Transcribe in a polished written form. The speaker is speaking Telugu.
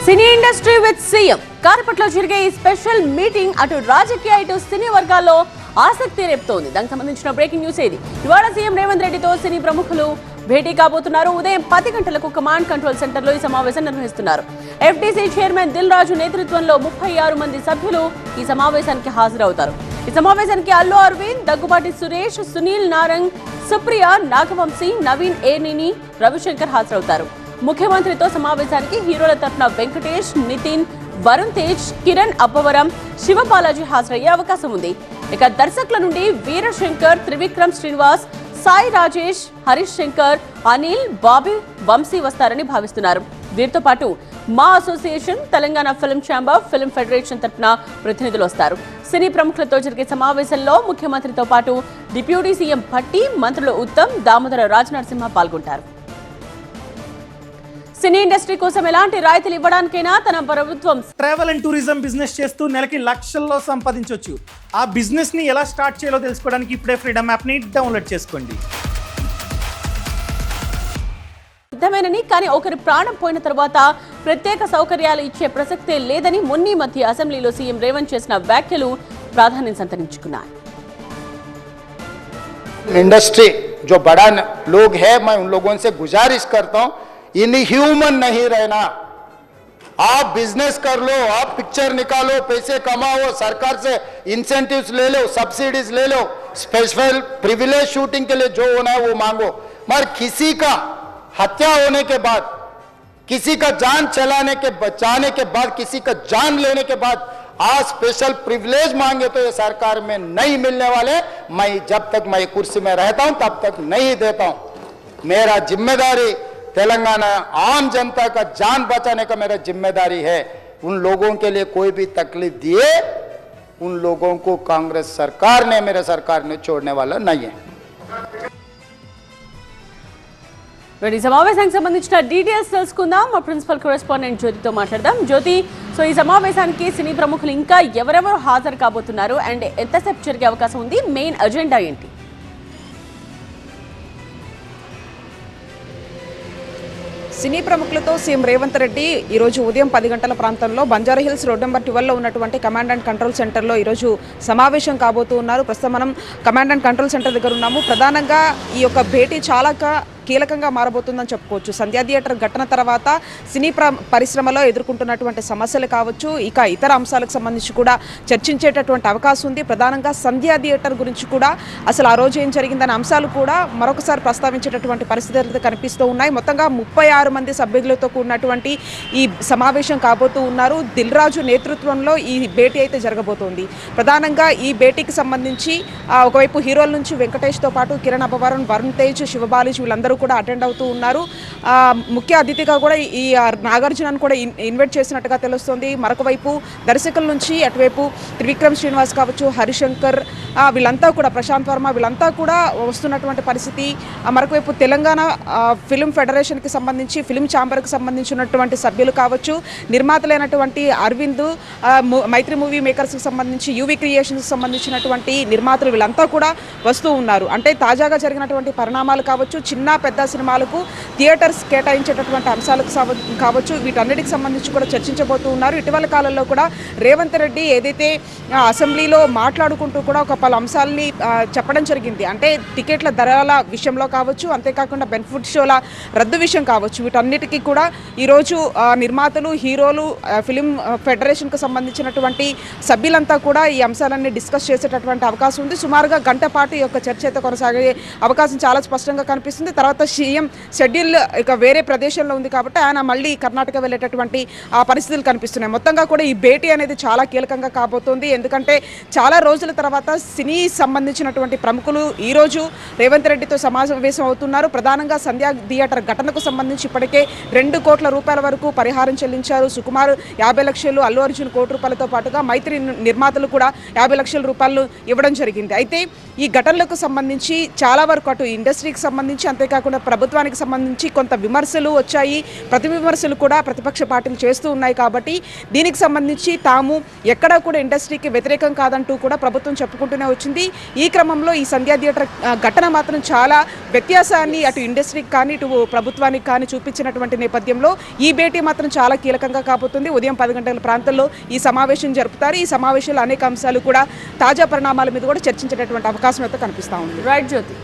సినీ ఇండస్ట్రీ విత్ సీఎం కారపట్లో జరిగే ఈ స్పెషల్ మీటింగ్ అటు రాజకీయ ఇటు సినీ వర్గాల్లో ఆసక్తి రేపుతోంది. దానికి సంబంధించిన బ్రేకింగ్ న్యూస్ ఇది. ఇవాళ సీఎం రేవంత్ రెడ్డితో సినీ ప్రముఖులు భేటీ కాబోతున్నారు. ఉదయం 10 గంటలకు కమాండ్ కంట్రోల్ సెంటర్ లో ఈ సమావేశం నిర్వహిస్తున్నారు. ఎఫ్డీసీ చైర్మన్ దిల్ రాజు నేతృత్వంలో 36 మంది సభ్యులు ఈ సమావేశానికి హాజరవుతారు. ఈ సమావేశానికి అల్లు అరవింద్, దగ్గుబాటి సురేష్, సునీల్ నారంగ్, సుప్రియ, నాగవంశీ, నవీన్ ఏర్నిని, రవిశంకర్ హాజరవుతారు. ముఖ్యమంత్రితో సమావేశానికి హీరోల తరఫున వెంకటేష్, నితిన్, వరుణ్ తేజ్, కిరణ్ అబ్బవరం, శివబాలాజీ హాజరయ్యే అవకాశం ఉంది. ఇక దర్శకుల నుండి వీరశంకర్, త్రివిక్రమ్ శ్రీనివాస్, సాయి రాజేష్, హరీష్ శంకర్, అనిల్, బాబీ, వంశీ వస్తారని భావిస్తున్నారు. వీరితో పాటు మా association, Telangana film chamber, film federation తరఫున ప్రతినిధులు వస్తారు. సినీ ప్రముఖులతో జరిగే సమావేశంలో ముఖ్యమంత్రితో పాటు డిప్యూటీ సీఎం భట్టి, మంత్రులు ఉత్తమ్, దామోదర రాజనరసింహ పాల్గొంటారు. సినీ ఇండస్ట్రీ కోసం ఎలాంటి రాయితీలు ఇవ్వడానికైనా తన ప్రభుత్వం ట్రావెల్ అండ్ టూరిజం బిజినెస్ చేస్తూ నెలకి లక్షల్లో సంపాదించవచ్చు. ఆ బిజినెస్ ని ఎలా స్టార్ట్ చేయాలో తెలుసుకోవడానికి ఇప్పుడే ఫ్రీడమ్ యాప్ ని డౌన్లోడ్ చేసుకోండి. సిద్ధమేనని, కానీ ఒకరి ప్రాణం పోయిన తర్వాత ప్రత్యేక సౌకర్యాలు ఇచ్చే ప్రసక్తే లేదని మొన్న మధ్య అసెంబ్లీలో సీఎం రేవంత్ చేసిన వ్యాఖ్యలు ప్రాధాన్యం సంతరించుకున్నాయి. इंडस्ट्री जो बड़ा लोग है, मैं उन लोगों से गुजारिश करता हूं, इनह्यूमन नहीं रहना. आप बिजनेस कर लो, आप पिक्चर निकालो, पैसे कमाओ, सरकार से इंसेंटिव्स ले लो, सब्सिडीज ले लो, स्पेशल प्रिविलेज शूटिंग के लिए जो होना है वो मांगो. मगर किसी का हत्या होने के बाद, किसी का जान बचाने के बाद, किसी का जान लेने के बाद आज स्पेशल प्रिविलेज मांगे तो ये सरकार में नहीं मिलने वाले. मैं जब तक मैं कुर्सी में रहता हूं तब तक नहीं देता हूं. मेरा जिम्मेदारी तेलंगाना आम जनता का जान बचाने का मेरा जिम्मेदारी है. उन लोगों के लिए कोई भी तकलीफ दिए, उन लोगों को कांग्रेस सरकार ने, मेरे सरकार ने छोड़ने वाला नहीं है. ఈ సమావేశానికి సంబంధించిన డీటెయిల్స్ తెలుసుకుందాం. మా ప్రిన్సిపల్ కరెస్పాండెంట్ జ్యోతితో మాట్లాడదాం. జ్యోతి, సో ఈ సమావేశానికి సినీ ప్రముఖులు ఇంకా ఎవరెవరు హాజరు కాబోతున్నారు అండ్ ఎంతసేపు జరిగే అవకాశం ఉంది? మెయిన్ అజెండా ఏంటి? సినీ ప్రముఖులతో సీఎం రేవంత్ రెడ్డి ఈరోజు ఉదయం 10 గంటల ప్రాంతంలో బంజారాహిల్స్ రోడ్ నెంబర్ 12లో ఉన్నటువంటి కమాండ్ అండ్ కంట్రోల్ సెంటర్లో ఈరోజు సమావేశం కాబోతూ ఉన్నారు. ప్రస్తుతం మనం కమాండ్ అండ్ కంట్రోల్ సెంటర్ దగ్గర ఉన్నాము. ప్రధానంగా ఈ యొక్క భేటీ చాలా కీలకంగా మారబోతుందని చెప్పుకోవచ్చు. సంధ్యా థియేటర్ ఘటన తర్వాత సినీ పరిశ్రమలో ఎదుర్కొంటున్నటువంటి సమస్యలు కావచ్చు, ఇక ఇతర అంశాలకు సంబంధించి కూడా చర్చించేటటువంటి అవకాశం ఉంది. ప్రధానంగా సంధ్యా థియేటర్ గురించి కూడా అసలు ఆ రోజు ఏం జరిగిందనే అంశాలు కూడా మరొకసారి ప్రస్తావించేటటువంటి పరిస్థితులు కనిపిస్తూ ఉన్నాయి. మొత్తంగా 36 మంది సభ్యులతో కూడినటువంటి ఈ సమావేశం కాబోతూ ఉన్నారు. దిల్ రాజు నేతృత్వంలో ఈ భేటీ అయితే జరగబోతోంది. ప్రధానంగా ఈ భేటీకి సంబంధించి ఒకవైపు హీరోల నుంచి వెంకటేష్తో పాటు కిరణ్ అబ్బవరం, వరుణ్ తేజ్, శివబాలాజీ వీళ్ళందరూ కూడా అటెండ్ అవుతూ ఉన్నారు. ముఖ్య అతిథిగా కూడా ఈ నాగార్జునను కూడా ఇన్వైట్ చేసినట్టుగా తెలుస్తోంది. మరొక వైపు దర్శకుల నుంచి అటువైపు త్రివిక్రమ్ శ్రీనివాస్ కావచ్చు, హరిశంకర్, వీళ్ళంతా కూడా, ప్రశాంత్ వర్మ, వీళ్ళంతా కూడా వస్తున్నటువంటి పరిస్థితి. మరొక వైపు తెలంగాణ ఫిల్మ్ ఫెడరేషన్కి సంబంధించి, ఫిల్మ్ ఛాంబర్కి సంబంధించినటువంటి సభ్యులు కావచ్చు, నిర్మాతలైనటువంటి అరవింద్, మైత్రి మూవీ మేకర్స్కి సంబంధించి, యూవీ క్రియేషన్స్కి సంబంధించినటువంటి నిర్మాతలు వీళ్ళంతా కూడా వస్తూ ఉన్నారు. అంటే తాజాగా జరిగినటువంటి పరిణామాలు కావచ్చు, చిన్న పెద్ద సినిమాలకు థియేటర్స్ కేటాయించేటటువంటి అంశాలకు కావచ్చు, వీటన్నిటికి సంబంధించి కూడా చర్చించబోతూ ఉన్నారు. ఇటీవల కాలంలో కూడా రేవంత్ రెడ్డి ఏదైతే అసెంబ్లీలో మాట్లాడుకుంటూ కూడా ఒక పలు అంశాలని చెప్పడం జరిగింది. అంటే టికెట్ల ధరల విషయంలో కావచ్చు, అంతేకాకుండా బెనిఫిట్ షోల రద్దు విషయం కావచ్చు, వీటన్నిటికీ కూడా ఈరోజు నిర్మాతలు, హీరోలు, ఫిలిం ఫెడరేషన్కు సంబంధించినటువంటి సభ్యులంతా కూడా ఈ అంశాలన్నీ డిస్కస్ చేసేటటువంటి అవకాశం ఉంది. సుమారుగా గంట పాటు ఈ యొక్క చర్చ అయితే కొనసాగే అవకాశం చాలా స్పష్టంగా కనిపిస్తుంది. తర్వాత సీఎం షెడ్యూల్ ఇక వేరే ప్రదేశంలో ఉంది కాబట్టి ఆయన మళ్ళీ కర్ణాటక వెళ్ళేటటువంటి ఆ పరిస్థితులు కనిపిస్తున్నాయి. మొత్తంగా కూడా ఈ భేటీ అనేది చాలా కీలకంగా కాబోతోంది. ఎందుకంటే చాలా రోజుల తర్వాత సినీ సంబంధించినటువంటి ప్రముఖులు ఈరోజు రేవంత్ రెడ్డితో సమావేశం అవుతున్నారు. ప్రధానంగా సంధ్యా థియేటర్ ఘటనకు సంబంధించి ఇప్పటికే 2 కోట్ల రూపాయల వరకు పరిహారం చెల్లించారు. సుకుమార్ 50 లక్షలు, అల్లు అర్జున్ 1 కోటి రూపాయలతో పాటుగా మైత్రి నిర్మాతలు కూడా 50 లక్షల రూపాయలు ఇవ్వడం జరిగింది. అయితే ఈ ఘటనలకు సంబంధించి చాలా వరకు అటు ఇండస్ట్రీకి సంబంధించి, అంతేకాకుండా అంతేకాకుండా ప్రభుత్వానికి సంబంధించి కొంత విమర్శలు వచ్చాయి, ప్రతి విమర్శలు కూడా ప్రతిపక్ష పార్టీలు చేస్తూ ఉన్నాయి. కాబట్టి దీనికి సంబంధించి తాము ఎక్కడా కూడా ఇండస్ట్రీకి వ్యతిరేకం కాదంటూ కూడా ప్రభుత్వం చెప్పుకుంటూనే వచ్చింది. ఈ క్రమంలో ఈ సంధ్యా థియేటర్ ఘటన మాత్రం చాలా వ్యత్యాసాన్ని అటు ఇండస్ట్రీకి కానీ ఇటు ప్రభుత్వానికి కానీ చూపించినటువంటి నేపథ్యంలో ఈ భేటీ మాత్రం చాలా కీలకంగా కాబోతుంది. ఉదయం 10 గంటల ప్రాంతంలో ఈ సమావేశం జరుపుతారు. ఈ సమావేశంలో అనేక అంశాలు కూడా తాజా పరిణామాల మీద కూడా చర్చించేటటువంటి అవకాశం అయితే కనిపిస్తూ ఉంది. రైట్ జ్యోతి.